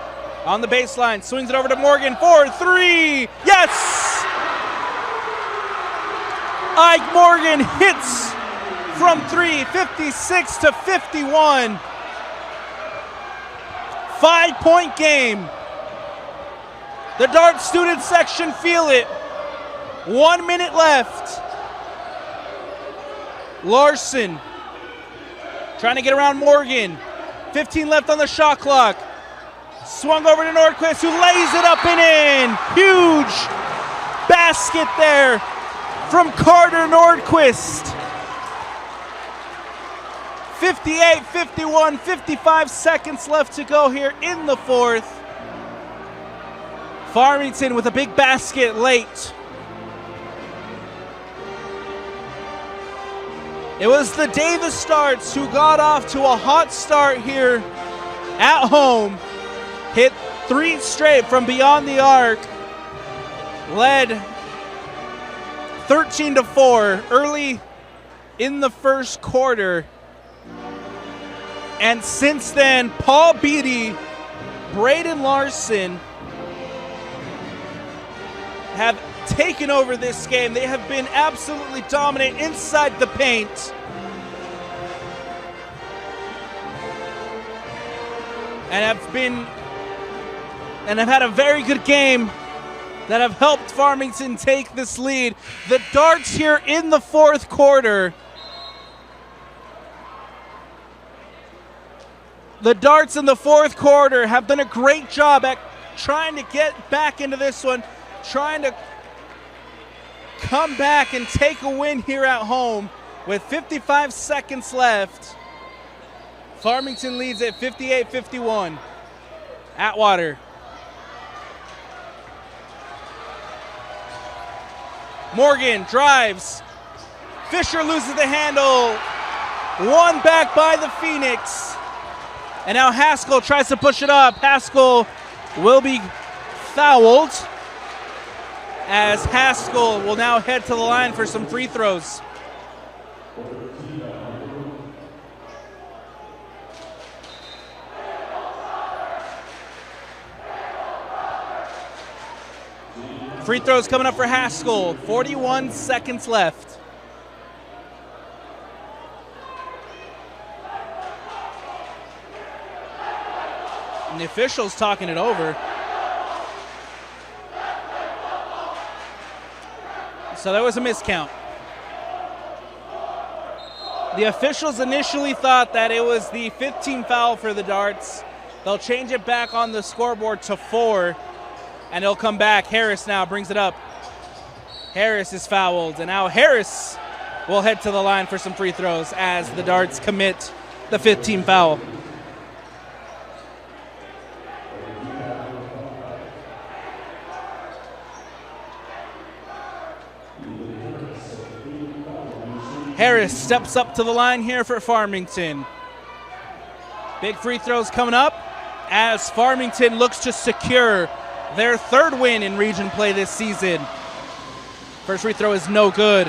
on the baseline, swings it over to Morgan for three. Yes! Ike Morgan hits from three, 56 to 51. 5-point game. The Dart student section feel it. 1 minute left. Larson trying to get around Morgan. 15 left on the shot clock. Swung over to Nordquist, who lays it up and in. Huge basket there from Carter Nordquist. 58-51, 55 seconds left to go here in the fourth. Farmington with a big basket late. It was the Davis Starts who got off to a hot start here at home. Hit 3 straight from beyond the arc. Led 13-4 early in the first quarter. And since then, Paul Beatty, Braden Larson have taken over this game. They have been absolutely dominant inside the paint. And have had a very good game that have helped Farmington take this lead. The Darts here in the fourth quarter. The Darts in the fourth quarter have done a great job at trying to get back into this one, trying to come back and take a win here at home with 55 seconds left. Farmington leads at 58-51. Atwater. Morgan drives. Fisher loses the handle. One back by the Phoenix. And now Haskell tries to push it up. Haskell will be fouled, as Haskell will now head to the line for some free throws. Free throws coming up for Haskell. 41 seconds left. And the officials talking it over. So that was a miscount. The officials initially thought that it was the 15th foul for the Darts. They'll change it back on the scoreboard to 4, and it'll come back. Harris now brings it up. Harris is fouled, and now Harris will head to the line for some free throws as the Darts commit the 15th foul. Harris steps up to the line here for Farmington. Big free throws coming up as Farmington looks to secure their 3rd win in region play this season. First free throw is no good.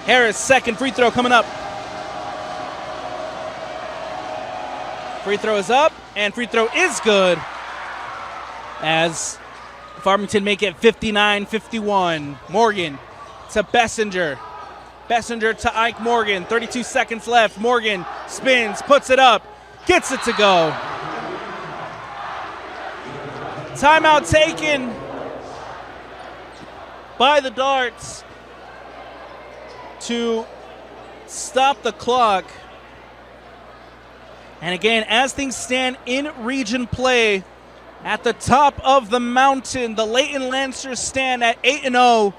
Harris, 2nd free throw coming up. Free throw is up, and free throw is good as Farmington make it 59-51. Morgan to Bessinger. Bessinger to Ike Morgan. 32 seconds left. Morgan spins, puts it up, gets it to go. Timeout taken by the Darts to stop the clock. And again, as things stand in region play, at the top of the mountain, the Leighton Lancers stand at 8-0,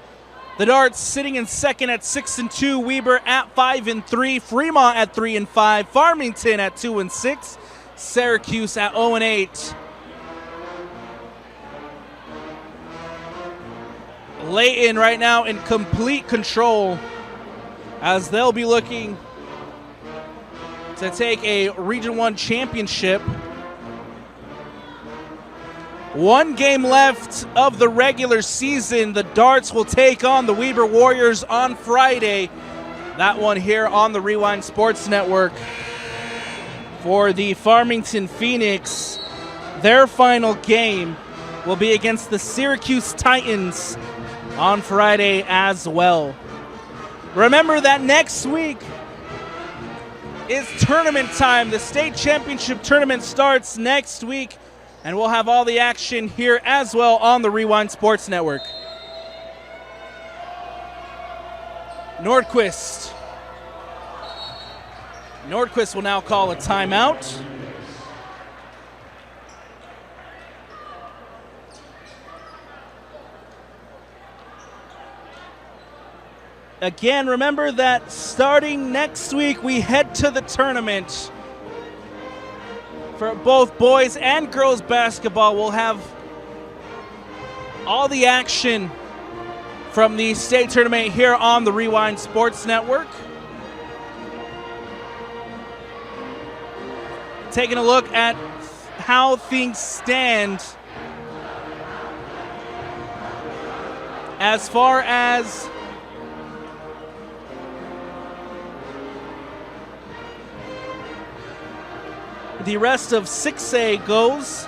The Darts sitting in second at 6-2. Weber at 5-3. Fremont at 3-5. Farmington at 2-6. Syracuse at 0-8. Layton right now in complete control as they'll be looking to take a Region 1 championship. One game left of the regular season. The Darts will take on the Weber Warriors on Friday. That one here on the Rewind Sports Network. For the Farmington Phoenix, their final game will be against the Syracuse Titans on Friday as well. Remember that next week is tournament time. The state championship tournament starts next week, and we'll have all the action here as well on the Rewind Sports Network. Nordquist will now call a timeout. Again, remember that starting next week, we head to the tournament. For both boys and girls basketball, we'll have all the action from the state tournament here on the Rewind Sports Network. Taking a look at how things stand as far as the rest of 6A goes.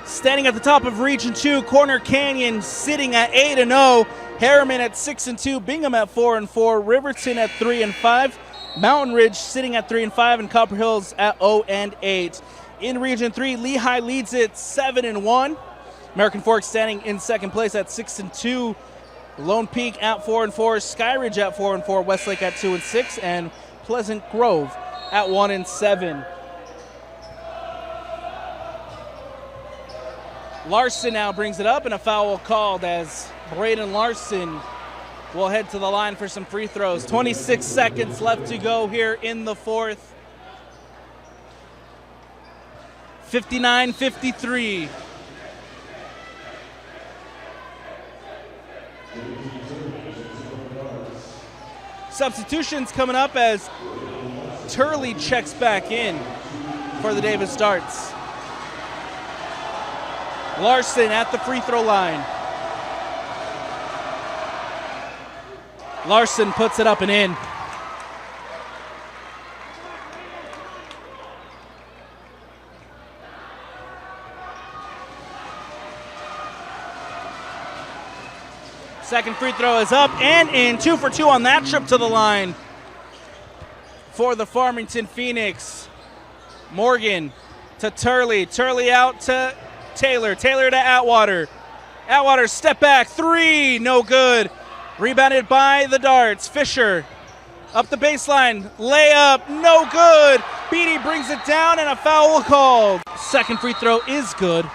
Standing at the top of Region 2, Corner Canyon sitting at 8-0. Harriman at 6-2. Bingham at 4-4. Riverton at 3-5. Mountain Ridge sitting at 3-5. And Copper Hills at 0-8. In Region 3, Lehigh leads it 7-1. American Fork standing in second place at 6-2. Lone Peak at 4-4. Skyridge at 4-4. Westlake at 2-6. And Pleasant Grove at 1-7. Larson now brings it up, and a foul called as Braden Larson will head to the line for some free throws. 26 seconds left to go here in the fourth. 59-53. Substitutions coming up as Turley checks back in for the Davis Darts. Larson at the free throw line. Larson puts it up and in. Second free throw is up and in. 2 for 2 on that trip to the line for the Farmington Phoenix. Morgan to Turley. Turley out to Taylor. Taylor to Atwater. Atwater step back. 3. No good. Rebounded by the Darts. Fisher up the baseline. Layup. No good. Beatty brings it down and a foul called. Second free throw is good.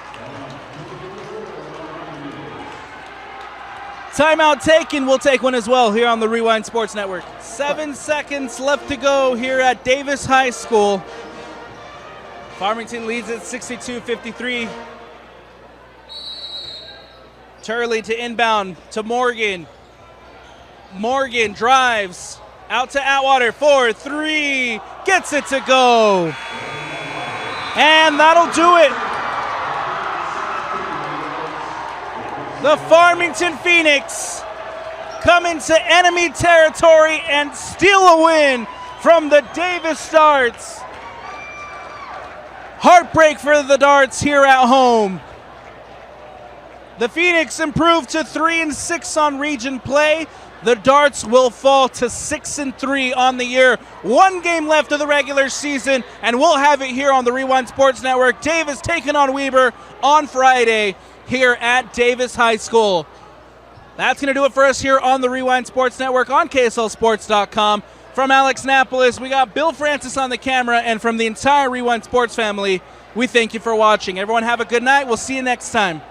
Timeout taken. We'll take one as well here on the Rewind Sports Network. 7 seconds left to go here at Davis High School. Farmington leads at 62-53. Turley to inbound to Morgan. Morgan drives out to Atwater for 3. Gets it to go. And that'll do it. The Farmington Phoenix come into enemy territory and steal a win from the Davis Darts. Heartbreak for the Darts here at home. The Phoenix improved to 3-6 on region play. The Darts will fall to 6-3 on the year. One game left of the regular season, and we'll have it here on the Rewind Sports Network. Davis taking on Weber on Friday here at Davis High School. That's going to do it for us here on the Rewind Sports Network on KSLSports.com. From Alex Napolis, we got Bill Francis on the camera, and from the entire Rewind Sports family, we thank you for watching. Everyone have a good night. We'll see you next time.